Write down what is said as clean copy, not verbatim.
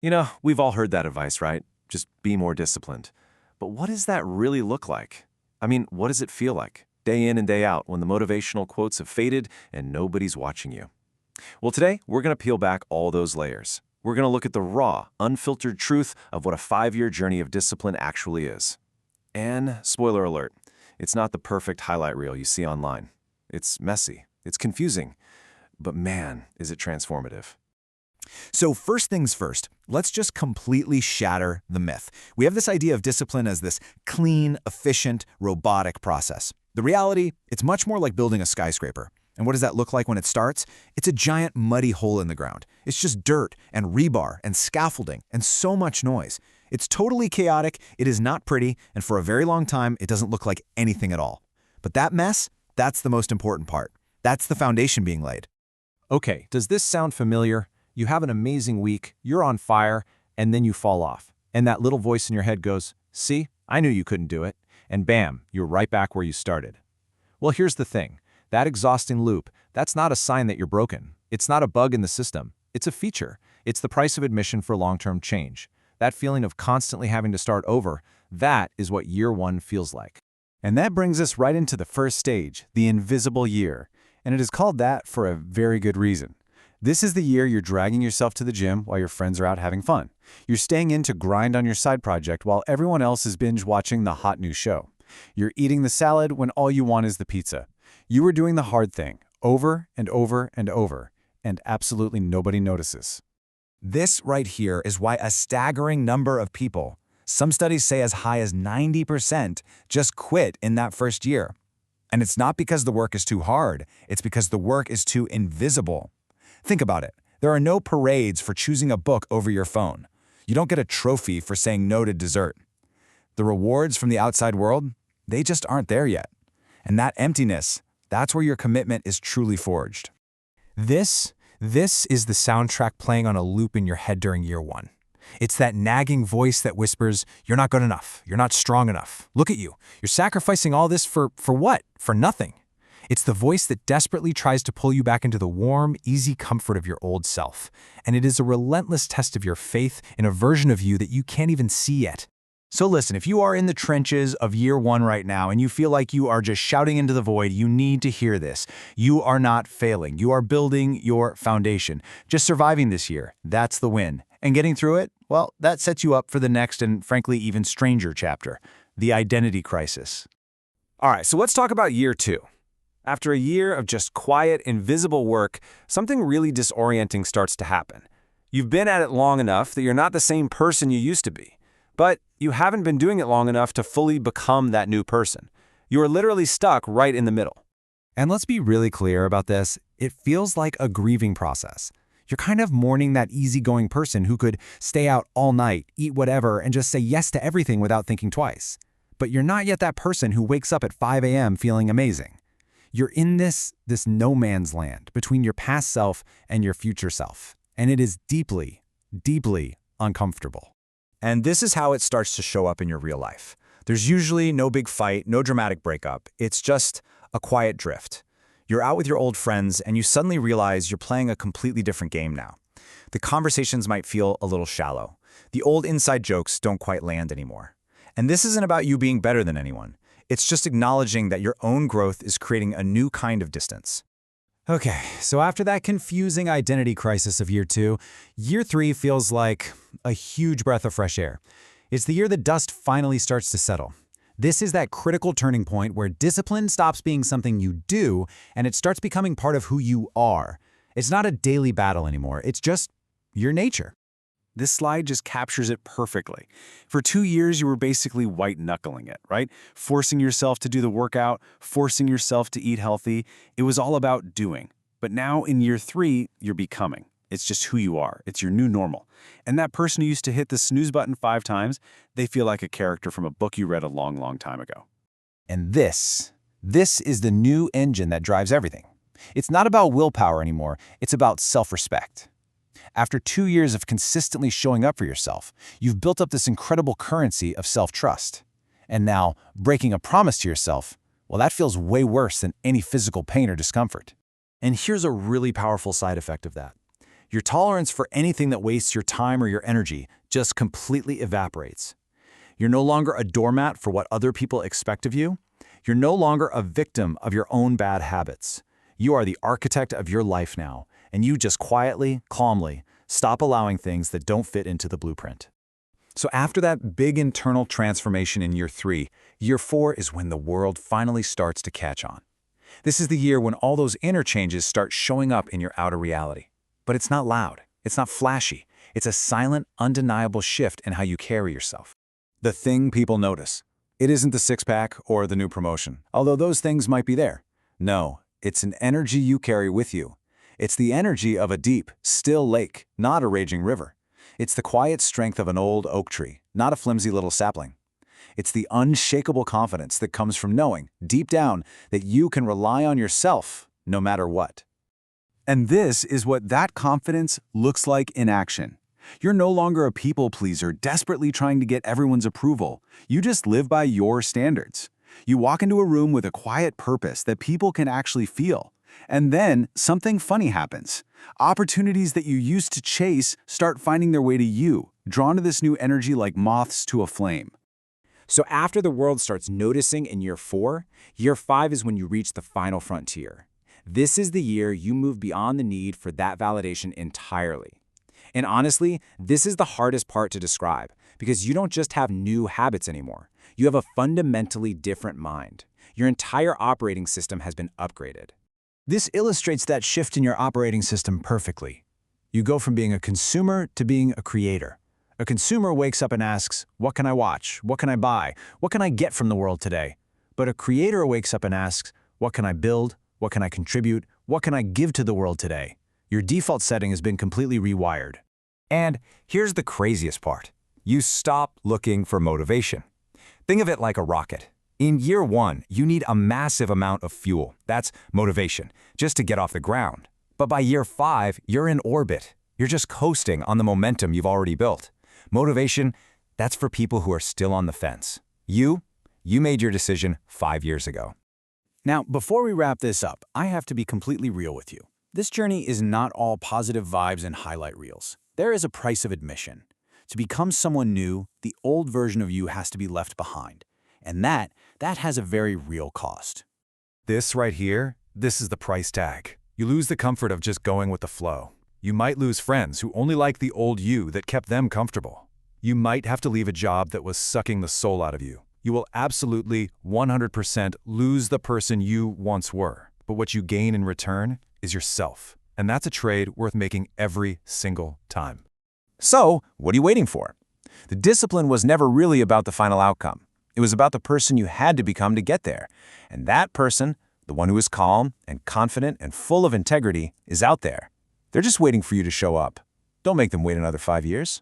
We've all heard that advice, right? Just be more disciplined. But what does that really look like? I mean, what does it feel like, day in and day out, when the motivational quotes have faded and nobody's watching you? Well, today, we're going to peel back all those layers. We're going to look at the raw, unfiltered truth of what a 5-year journey of discipline actually is. And, spoiler alert, it's not the perfect highlight reel you see online. It's messy, it's confusing, but man, is it transformative. So first things first, let's just completely shatter the myth. We have this idea of discipline as this clean, efficient, robotic process. The reality, it's much more like building a skyscraper. And what does that look like when it starts? It's a giant muddy hole in the ground. It's just dirt and rebar and scaffolding and so much noise. It's totally chaotic, it is not pretty, and for a very long time, it doesn't look like anything at all. But that mess, that's the most important part. That's the foundation being laid. Okay, does this sound familiar? You have an amazing week, you're on fire, and then you fall off. And that little voice in your head goes, "See, I knew you couldn't do it." And bam, you're right back where you started. Well, here's the thing. That exhausting loop, that's not a sign that you're broken. It's not a bug in the system. It's a feature. It's the price of admission for long-term change. That feeling of constantly having to start over, that is what year one feels like. And that brings us right into the first stage, the invisible year. And it is called that for a very good reason. This is the year you're dragging yourself to the gym while your friends are out having fun. You're staying in to grind on your side project while everyone else is binge watching the hot new show. You're eating the salad when all you want is the pizza. You are doing the hard thing, over and over and over, and absolutely nobody notices. This right here is why a staggering number of people, some studies say as high as 90%, just quit in that first year. And it's not because the work is too hard, it's because the work is too invisible. Think about it. There are no parades for choosing a book over your phone. You don't get a trophy for saying no to dessert. The rewards from the outside world, they just aren't there yet. And that emptiness, that's where your commitment is truly forged. This is the soundtrack playing on a loop in your head during year one. It's that nagging voice that whispers, "You're not good enough. You're not strong enough. Look at you. You're sacrificing all this for what? For nothing." It's the voice that desperately tries to pull you back into the warm, easy comfort of your old self. And it is a relentless test of your faith in a version of you that you can't even see yet. So listen, if you are in the trenches of year one right now and you feel like you are just shouting into the void, you need to hear this. You are not failing. You are building your foundation. Just surviving this year, that's the win. And getting through it, well, that sets you up for the next and frankly even stranger chapter, the identity crisis. All right, so let's talk about year two. After a year of just quiet, invisible work, something really disorienting starts to happen. You've been at it long enough that you're not the same person you used to be. But you haven't been doing it long enough to fully become that new person. You are literally stuck right in the middle. And let's be really clear about this. It feels like a grieving process. You're kind of mourning that easygoing person who could stay out all night, eat whatever, and just say yes to everything without thinking twice. But you're not yet that person who wakes up at 5 a.m. feeling amazing. You're in this no man's land between your past self and your future self. And it is deeply, deeply uncomfortable. And this is how it starts to show up in your real life. There's usually no big fight, no dramatic breakup. It's just a quiet drift. You're out with your old friends and you suddenly realize you're playing a completely different game now. The conversations might feel a little shallow. The old inside jokes don't quite land anymore. And this isn't about you being better than anyone. It's just acknowledging that your own growth is creating a new kind of distance. Okay, so after that confusing identity crisis of year two, year three feels like a huge breath of fresh air. It's the year the dust finally starts to settle. This is that critical turning point where discipline stops being something you do and it starts becoming part of who you are. It's not a daily battle anymore, it's just your nature. This slide just captures it perfectly. For 2 years, you were basically white-knuckling it, right? Forcing yourself to do the workout, forcing yourself to eat healthy. It was all about doing. But now in year 3, you're becoming. It's just who you are. It's your new normal. And that person who used to hit the snooze button 5 times, they feel like a character from a book you read a long, long time ago. And this is the new engine that drives everything. It's not about willpower anymore. It's about self-respect. After 2 years of consistently showing up for yourself, you've built up this incredible currency of self-trust. And now, breaking a promise to yourself, well, that feels way worse than any physical pain or discomfort. And here's a really powerful side effect of that. Your tolerance for anything that wastes your time or your energy just completely evaporates. You're no longer a doormat for what other people expect of you. You're no longer a victim of your own bad habits. You are the architect of your life now, and you just quietly, calmly, stop allowing things that don't fit into the blueprint. So after that big internal transformation in year 3, year 4 is when the world finally starts to catch on. This is the year when all those inner changes start showing up in your outer reality. But it's not loud, it's not flashy, it's a silent, undeniable shift in how you carry yourself. The thing people notice. It isn't the six-pack or the new promotion, although those things might be there. No, it's an energy you carry with you. It's the energy of a deep, still lake, not a raging river. It's the quiet strength of an old oak tree, not a flimsy little sapling. It's the unshakable confidence that comes from knowing, deep down, that you can rely on yourself no matter what. And this is what that confidence looks like in action. You're no longer a people pleaser desperately trying to get everyone's approval. You just live by your standards. You walk into a room with a quiet purpose that people can actually feel. And then something funny happens. Opportunities that you used to chase start finding their way to you, drawn to this new energy like moths to a flame. So after the world starts noticing in year 4, year 5 is when you reach the final frontier. This is the year you move beyond the need for that validation entirely. And honestly, this is the hardest part to describe, because you don't just have new habits anymore. You have a fundamentally different mind. Your entire operating system has been upgraded. This illustrates that shift in your operating system perfectly. You go from being a consumer to being a creator. A consumer wakes up and asks, what can I watch? What can I buy? What can I get from the world today? But a creator wakes up and asks, what can I build? What can I contribute? What can I give to the world today? Your default setting has been completely rewired. And here's the craziest part. You stop looking for motivation. Think of it like a rocket. In year 1, you need a massive amount of fuel. That's motivation, just to get off the ground. But by year 5, you're in orbit. You're just coasting on the momentum you've already built. Motivation, that's for people who are still on the fence. You made your decision 5 years ago. Now, before we wrap this up, I have to be completely real with you. This journey is not all positive vibes and highlight reels. There is a price of admission. To become someone new, the old version of you has to be left behind. And that has a very real cost. This right here, this is the price tag. You lose the comfort of just going with the flow. You might lose friends who only like the old you that kept them comfortable. You might have to leave a job that was sucking the soul out of you. You will absolutely 100% lose the person you once were. But what you gain in return is yourself. And that's a trade worth making every single time. So, what are you waiting for? The discipline was never really about the final outcome. It was about the person you had to become to get there. And that person, the one who is calm and confident and full of integrity, is out there. They're just waiting for you to show up. Don't make them wait another 5 years.